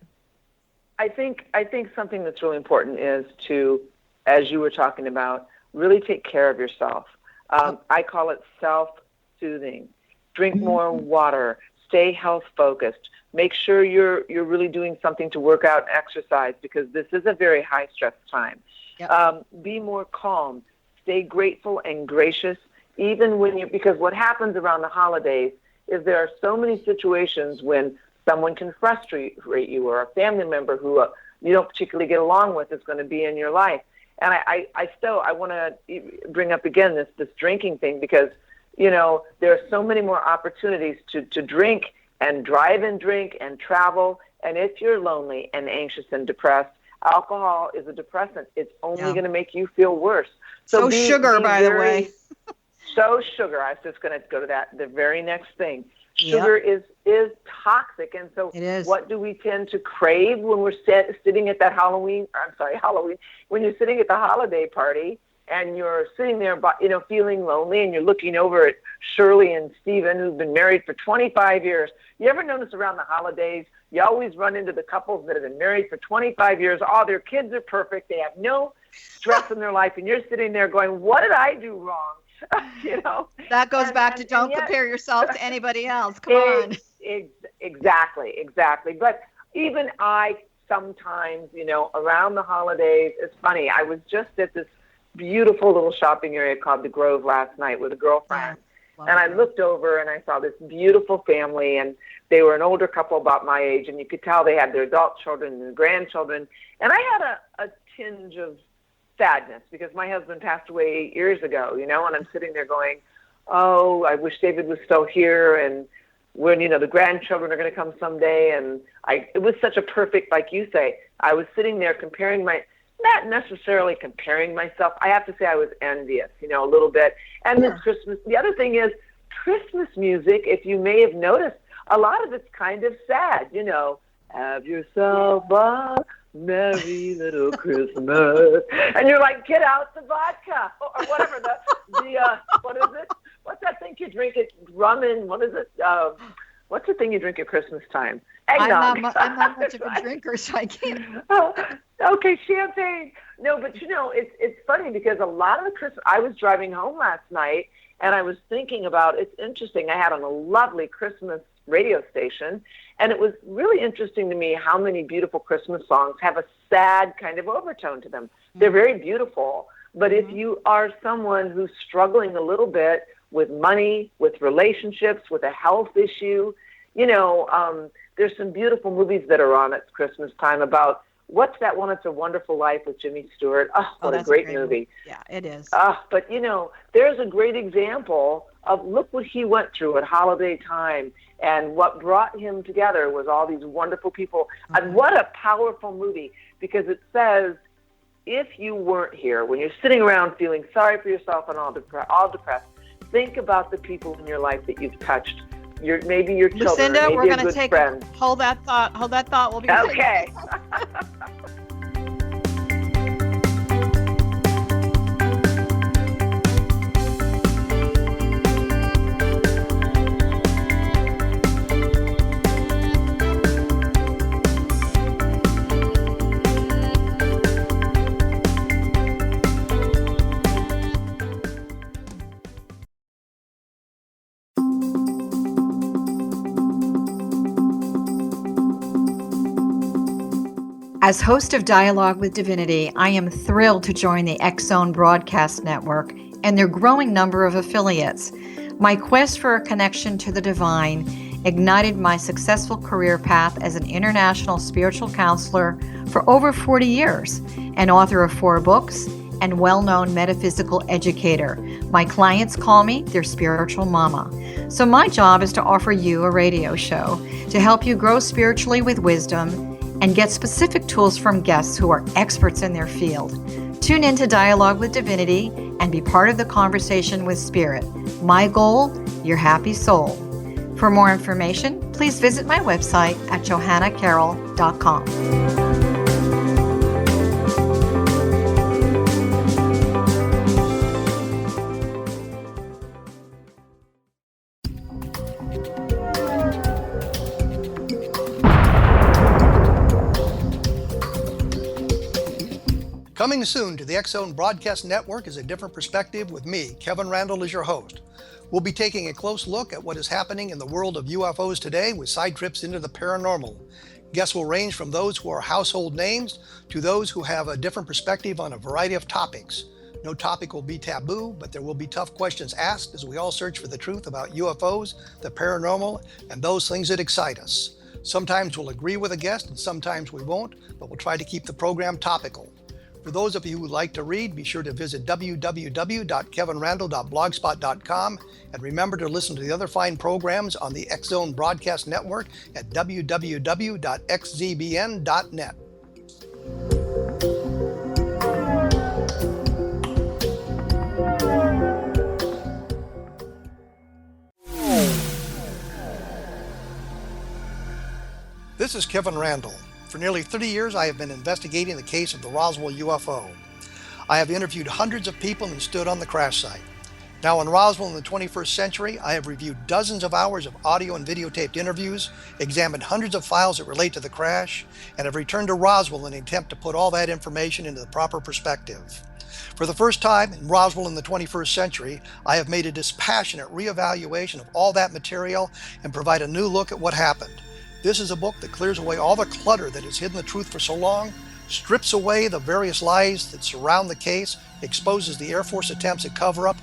I think something that's really important is to, as you were talking about, really take care of yourself. I call it self-soothing. Drink more water. Stay health-focused. Make sure you're really doing something to work out and exercise, because this is a very high-stress time. Yep. Be more calm. Stay grateful and gracious, even when because what happens around the holidays is there are so many situations when someone can frustrate you, or a family member who you don't particularly get along with is going to be in your life. And I want to bring up again this drinking thing, because, there are so many more opportunities to drink and drive and drink and travel. And if you're lonely and anxious and depressed, alcohol is a depressant. It's only going to make you feel worse. So sugar, by the way. So sugar. I was just going to go to that, the very next thing. Sugar is toxic, and so what do we tend to crave when we're sitting at that Halloween, when you're sitting at the holiday party and you're sitting there, feeling lonely, and you're looking over at Shirley and Stephen, who've been married for 25 years. You ever notice around the holidays, you always run into the couples that have been married for 25 years. Oh, their kids are perfect. They have no stress in their life, and you're sitting there going, what did I do wrong? That goes back to don't compare yourself to anybody else. Come on. Exactly. But even I sometimes, around the holidays, it's funny. I was just at this beautiful little shopping area called the Grove last night with a girlfriend. And I looked over and I saw this beautiful family, and they were an older couple about my age, and you could tell they had their adult children and their grandchildren. And I had a tinge of sadness, because my husband passed away 8 years ago, and I'm sitting there going, oh, I wish David was still here, and when, the grandchildren are going to come someday. And it was such a perfect, like you say, I was sitting there not necessarily comparing myself. I have to say I was envious, a little bit. And this Christmas, the other thing is Christmas music, if you may have noticed, a lot of it's kind of sad, have yourself a merry little Christmas. And you're like, get out the vodka, or whatever, what is it? What's that thing you drink at rum and, what is it? What's the thing you drink at Christmas time? Eggnog. I'm not much of a drinker, so I can't. Okay, champagne. No, but it's funny, because a lot of the Christmas, I was driving home last night, and I was thinking about, it's interesting, I had on a lovely Christmas radio station, and it was really interesting to me how many beautiful Christmas songs have a sad kind of overtone to them. They're very beautiful, but if you are someone who's struggling a little bit with money, with relationships, with a health issue, there's some beautiful movies that are on at Christmas time about, what's that one, It's a Wonderful Life with Jimmy Stewart. Oh, what a great movie. Yeah, it is. But, there's a great example of, look what he went through at holiday time, and what brought him together was all these wonderful people. And what a powerful movie, because it says, if you weren't here, when you're sitting around feeling sorry for yourself and all depressed, think about the people in your life that you've touched. Maybe your children, Lucinda, maybe we're going to take friend. Hold that thought. We'll be okay. As host of Dialogue with Divinity, I am thrilled to join the X-Zone Broadcast Network and their growing number of affiliates. My quest for a connection to the divine ignited my successful career path as an international spiritual counselor for over 40 years, an author of 4 books, and well-known metaphysical educator. My clients call me their spiritual mama. So my job is to offer you a radio show to help you grow spiritually with wisdom and get specific tools from guests who are experts in their field. Tune in to Dialogue with Divinity and be part of the conversation with Spirit. My goal, your happy soul. For more information, please visit my website at johannacarroll.com. Coming soon to the X-Zone Broadcast Network is A Different Perspective with me, Kevin Randall, as your host. We'll be taking a close look at what is happening in the world of UFOs today with side trips into the paranormal. Guests will range from those who are household names to those who have a different perspective on a variety of topics. No topic will be taboo, but there will be tough questions asked as we all search for the truth about UFOs, the paranormal, and those things that excite us. Sometimes we'll agree with a guest and sometimes we won't, but we'll try to keep the program topical. For those of you who like to read, be sure to visit www.kevinrandall.blogspot.com and remember to listen to the other fine programs on the X-Zone Broadcast Network at www.xzbn.net. This is Kevin Randall. For nearly 30 years, I have been investigating the case of the Roswell UFO. I have interviewed hundreds of people and stood on the crash site. Now in Roswell in the 21st century, I have reviewed dozens of hours of audio and videotaped interviews, examined hundreds of files that relate to the crash, and have returned to Roswell in an attempt to put all that information into the proper perspective. For the first time in Roswell in the 21st century, I have made a dispassionate reevaluation of all that material and provide a new look at what happened. This is a book that clears away all the clutter that has hidden the truth for so long, strips away the various lies that surround the case, exposes the Air Force attempts at cover-up,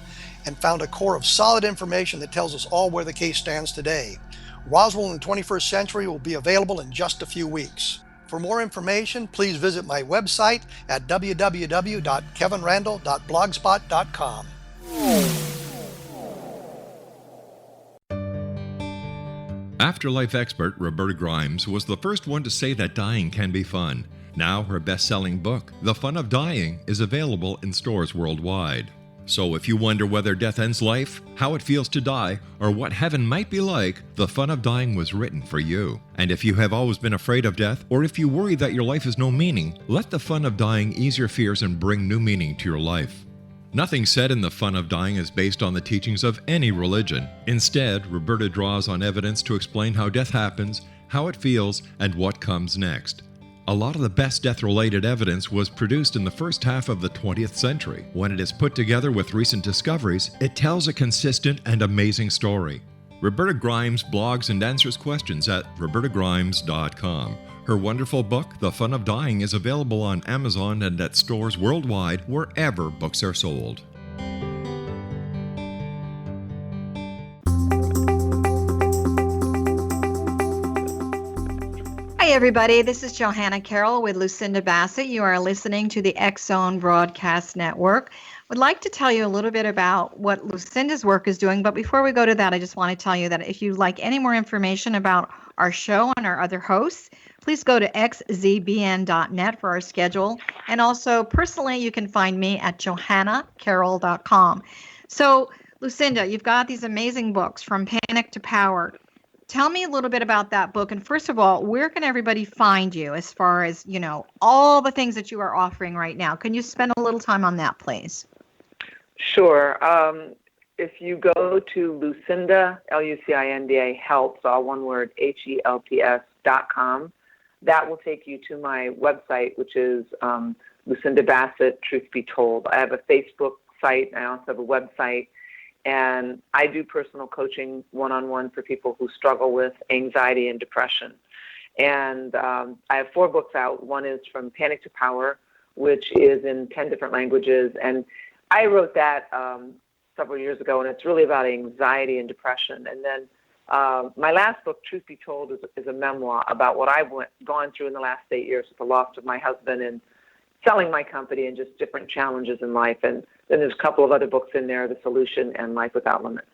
and found a core of solid information that tells us all where the case stands today. Roswell in the 21st century will be available in just a few weeks. For more information, please visit my website at www.kevinrandall.blogspot.com. Afterlife expert Roberta Grimes was the first one to say that dying can be fun. Now her best-selling book, The Fun of Dying, is available in stores worldwide. So if you wonder whether death ends life, how it feels to die, or what heaven might be like, The Fun of Dying was written for you. And if you have always been afraid of death, or if you worry that your life has no meaning, let The Fun of Dying ease your fears and bring new meaning to your life. Nothing said in The Fun of Dying is based on the teachings of any religion. Instead, Roberta draws on evidence to explain how death happens, how it feels, and what comes next. A lot of the best death-related evidence was produced in the first half of the 20th century. When it is put together with recent discoveries, it tells a consistent and amazing story. Roberta Grimes blogs and answers questions at robertagrimes.com. Her wonderful book, The Fun of Dying, is available on Amazon and at stores worldwide wherever books are sold. Hi, everybody. This is Johanna Carroll with Lucinda Bassett. You are listening to the X-Zone Broadcast Network. Would like to tell you a little bit about what Lucinda's work is doing, but before we go to that, I just want to tell you that if you'd like any more information about our show and our other hosts, please go to xzbn.net for our schedule. And also, personally, you can find me at johannacarroll.com. So, Lucinda, you've got these amazing books, From Panic to Power. Tell me a little bit about that book. And first of all, where can everybody find you as far as, you know, all the things that you are offering right now? Can you spend a little time on that, please? Sure. If you go to Lucinda, Lucinda, helps, all one word, HELPS.com, that will take you to my website, which is Lucinda Bassett, Truth Be Told. I have a Facebook site. I also have a website. And I do personal coaching one-on-one for people who struggle with anxiety and depression. And I have 4 books out. One is From Panic to Power, which is in 10 different languages. And I wrote that several years ago, and it's really about anxiety and depression. And then my last book, Truth Be Told, is a memoir about what I've gone through in the last 8 years with the loss of my husband and selling my company and just different challenges in life. And then there's a couple of other books in there, The Solution and Life Without Limits.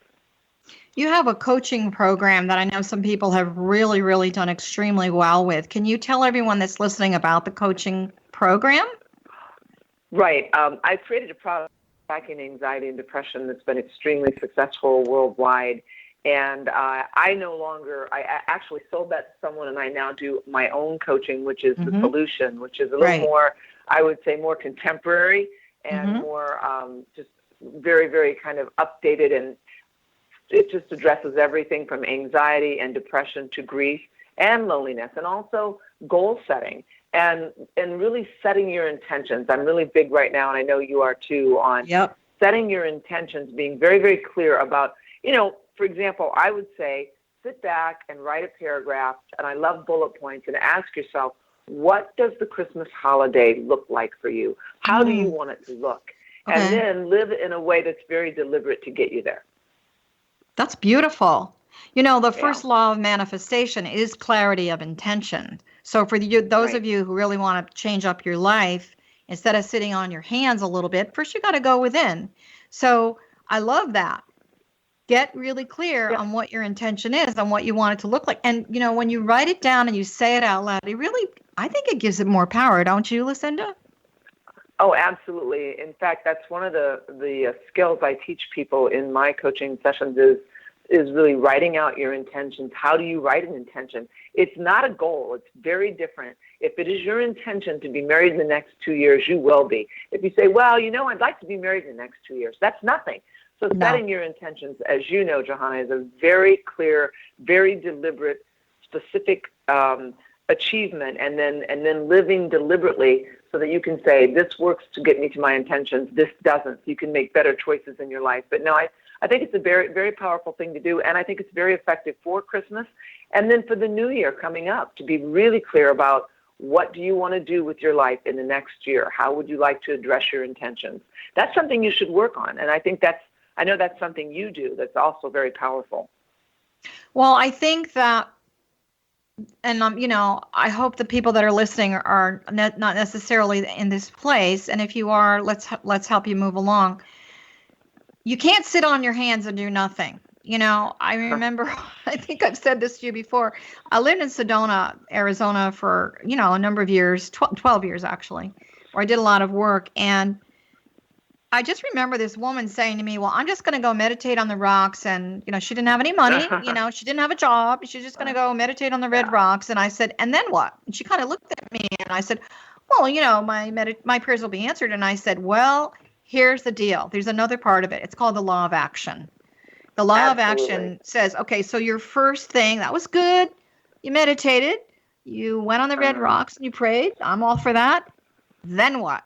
You have a coaching program that I know some people have really, really done extremely well with. Can you tell everyone that's listening about the coaching program? Right. I created a product tracking anxiety and depression that's been extremely successful worldwide. And I actually sold that to someone, and I now do my own coaching, which is The Solution, which is a little more, I would say, more contemporary and more just very, very kind of updated, and it just addresses everything from anxiety and depression to grief and loneliness, and also goal setting and really setting your intentions. I'm really big right now, and I know you are too, on setting your intentions, being very, very clear about, for example, I would say sit back and write a paragraph, and I love bullet points, and ask yourself, what does the Christmas holiday look like for you? How do you want it to look? Okay. And then live in a way that's very deliberate to get you there. That's beautiful. The first law of manifestation is clarity of intention. So for those of you who really want to change up your life, instead of sitting on your hands a little bit, first you got to go within. So I love that. Get really clear on what your intention is and what you want it to look like. And, when you write it down and you say it out loud, I think it gives it more power, don't you, Lucinda? Oh, absolutely. In fact, that's one of the skills I teach people in my coaching sessions is really writing out your intentions. How do you write an intention? It's not a goal. It's very different. If it is your intention to be married in the next 2 years, you will be. If you say, well, I'd like to be married in the next 2 years, that's nothing. So setting your intentions, as you know, Johanna, is a very clear, very deliberate, specific achievement, and then living deliberately so that you can say, this works to get me to my intentions, this doesn't. You can make better choices in your life. But no, I think it's a very, very powerful thing to do, and I think it's very effective for Christmas and then for the new year coming up, to be really clear about what do you want to do with your life in the next year? How would you like to address your intentions? That's something you should work on, and I know that's something you do that's also very powerful. Well, I think that, and I hope the people that are listening are not necessarily in this place. And if you are, let's help you move along. You can't sit on your hands and do nothing. I remember, I think I've said this to you before. I lived in Sedona, Arizona for, a number of years, 12 years actually, where I did a lot of work. And I just remember this woman saying to me, well, I'm just going to go meditate on the rocks. And, she didn't have any money. She didn't have a job. She's just going to go meditate on the red rocks. And I said, and then what? And she kind of looked at me and I said, well, my prayers will be answered. And I said, well, here's the deal. There's another part of it. It's called the law of action. The law of action says, okay, so your first thing, that was good. You meditated. You went on the red rocks and you prayed. I'm all for that. Then what?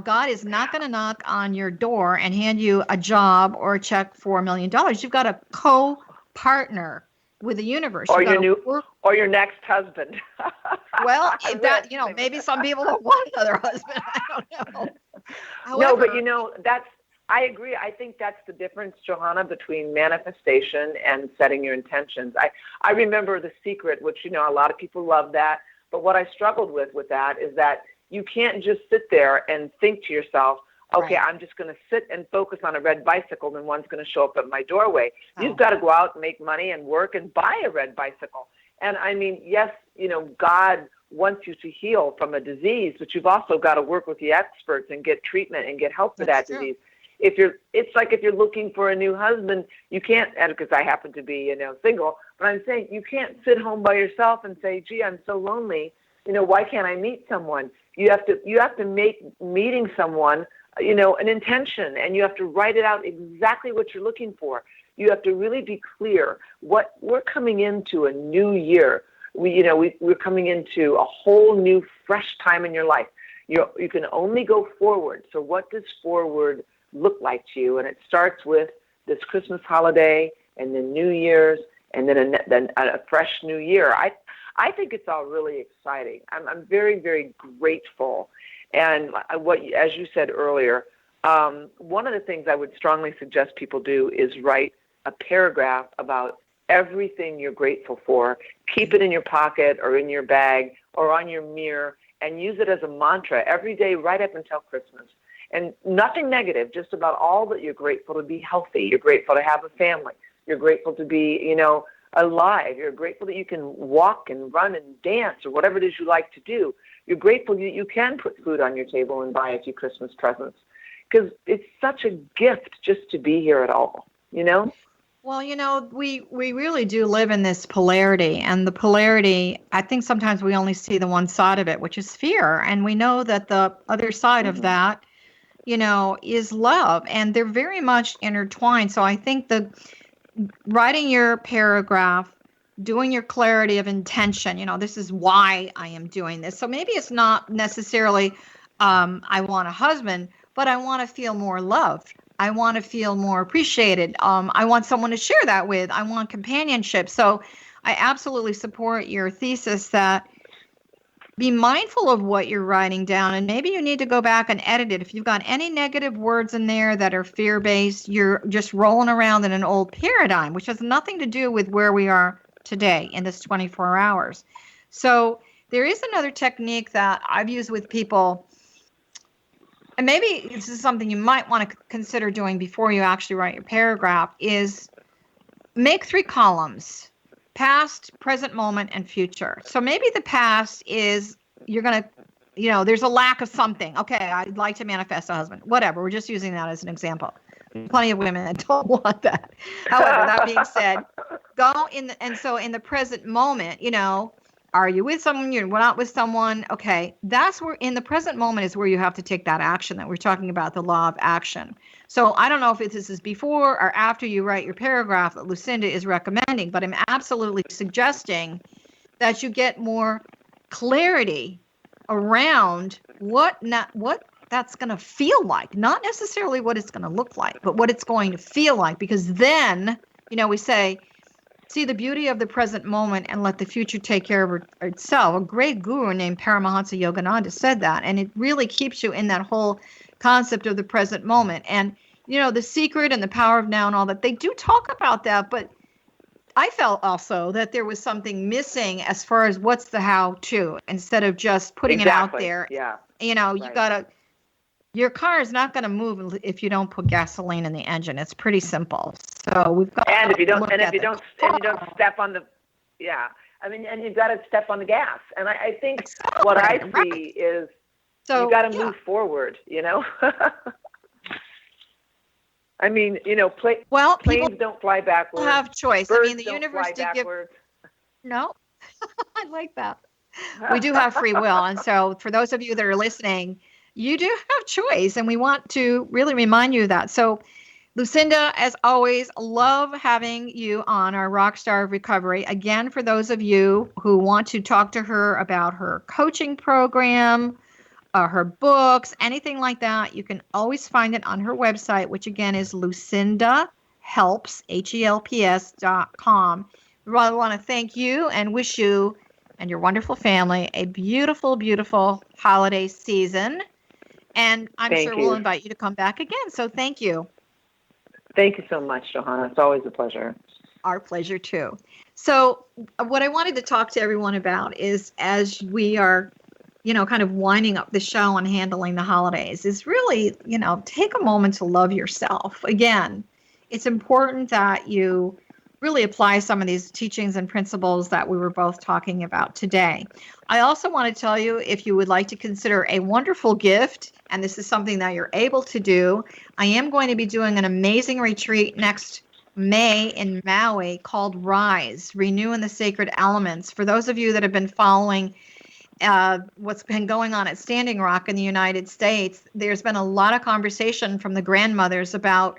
God is not going to knock on your door and hand you a job or a check for $1 million. You've got to co-partner with the universe. Or your next husband. Well, maybe some people don't want another husband. I don't know. However, no, but I agree. I think that's the difference, Johanna, between manifestation and setting your intentions. I remember The Secret, which, a lot of people love that. But what I struggled with that is that you can't just sit there and think to yourself, okay, I'm just going to sit and focus on a red bicycle and one's going to show up at my doorway. You've got to go out and make money and work and buy a red bicycle. And I mean, yes, God wants you to heal from a disease, but you've also got to work with the experts and get treatment and get help for that disease. It's like if you're looking for a new husband, you can't, and because I happen to be, single, but I'm saying you can't sit home by yourself and say, gee, I'm so lonely. Why can't I meet someone? You have to make meeting someone, an intention, and you have to write it out exactly what you're looking for. You have to really be clear. We're coming into a new year. We're coming into a whole new, fresh time in your life. You can only go forward. So what does forward look like to you? And it starts with this Christmas holiday, and then New Year's, and then a fresh new year. I think it's all really exciting. I'm very, very grateful. And as you said earlier, one of the things I would strongly suggest people do is write a paragraph about everything you're grateful for. Keep it in your pocket or in your bag or on your mirror and use it as a mantra every day right up until Christmas. And nothing negative, just about all that you're grateful to be healthy. You're grateful to have a family. You're grateful to be, alive. You're grateful that you can walk and run and dance or whatever it is you like to do. You're grateful you can put food on your table and buy a few Christmas presents because it's such a gift just to be here at all, Well, we really do live in this polarity, and the polarity, I think sometimes we only see the one side of it, which is fear. And we know that the other side of that, is love, and they're very much intertwined. So I think the writing your paragraph, doing your clarity of intention, this is why I am doing this. So maybe it's not necessarily, I want a husband, but I want to feel more loved. I want to feel more appreciated. I want someone to share that with. I want companionship. So I absolutely support your thesis that be mindful of what you're writing down, and maybe you need to go back and edit it. If you've got any negative words in there that are fear-based, you're just rolling around in an old paradigm, which has nothing to do with where we are today in this 24 hours. So there is another technique that I've used with people, and maybe this is something you might want to consider doing before you actually write your paragraph, is make 3 columns: past, present moment, and future. So maybe the past is you're going to, there's a lack of something. Okay, I'd like to manifest a husband. Whatever. We're just using that as an example. Plenty of women that don't want that. However, that being said, so in the present moment, are you with someone? You're not with someone. Okay, that's where in the present moment is where you have to take that action that we're talking about, the law of action. So I don't know if this is before or after you write your paragraph that Lucinda is recommending, but I'm absolutely suggesting that you get more clarity around what that's going to feel like, not necessarily what it's going to look like, but what it's going to feel like. Because then, we say, see the beauty of the present moment and let the future take care of itself. A great guru named Paramahansa Yogananda said that, and it really keeps you in that whole concept of the present moment. And, The Secret and the Power of Now and all that, they do talk about that, but I felt also that there was something missing as far as what's the how-to, instead of just putting it out there. Yeah. Right. Your car is not going to move if you don't put gasoline in the engine. It's pretty simple. So we've got. And if you don't step on the, and you've got to step on the gas. And I think what I see is you got to move forward. I mean, planes don't fly backwards. Have choice. Birds the don't universe fly backwards. No, I like that. We do have free will, and so for those of you that are listening, you do have choice, and we want to really remind you of that. So, Lucinda, as always, love having you on our Rockstar of Recovery. Again, for those of you who want to talk to her about her coaching program, her books, anything like that, you can always find it on her website, which again is LucindaHelps, HELPS.com. We really want to thank you and wish you and your wonderful family a beautiful, beautiful holiday season. And I'm sure we'll invite you to come back again. So thank you. Thank you so much, Johanna. It's always a pleasure. Our pleasure, too. So what I wanted to talk to everyone about is, as we are, kind of winding up the show and handling the holidays, is really, take a moment to love yourself. Again, it's important that you really apply some of these teachings and principles that we were both talking about today. I also want to tell you, if you would like to consider a wonderful gift, and this is something that you're able to do, I am going to be doing an amazing retreat next May in Maui called Rise, Renew in the Sacred Elements. For those of you that have been following what's been going on at Standing Rock in the United States, there's been a lot of conversation from the grandmothers about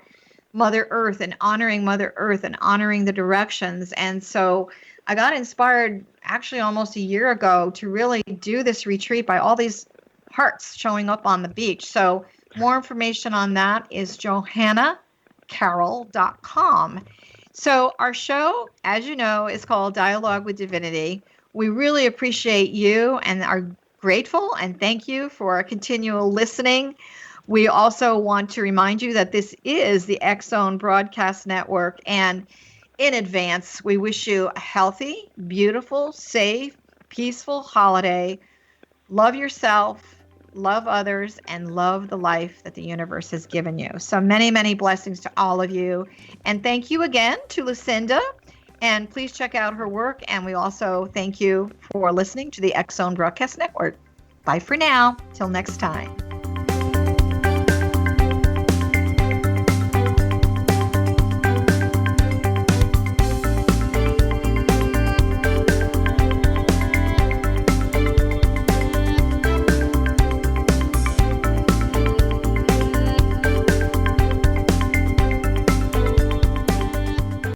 Mother Earth and honoring Mother Earth and honoring the directions. And so I got inspired actually almost a year ago to really do this retreat by all these hearts showing up on the beach. So more information on that is johannacarroll.com. So our show, as you know, is called Dialogue with Divinity. We really appreciate you and are grateful and thank you for continual listening. We also want to remind you that this is the X Zone Broadcast Network, and in advance, we wish you a healthy, beautiful, safe, peaceful holiday. Love yourself, love others, and love the life that the universe has given you. So many, many blessings to all of you. And thank you again to Lucinda. And please check out her work. And we also thank you for listening to the X Zone Broadcast Network. Bye for now. Till next time.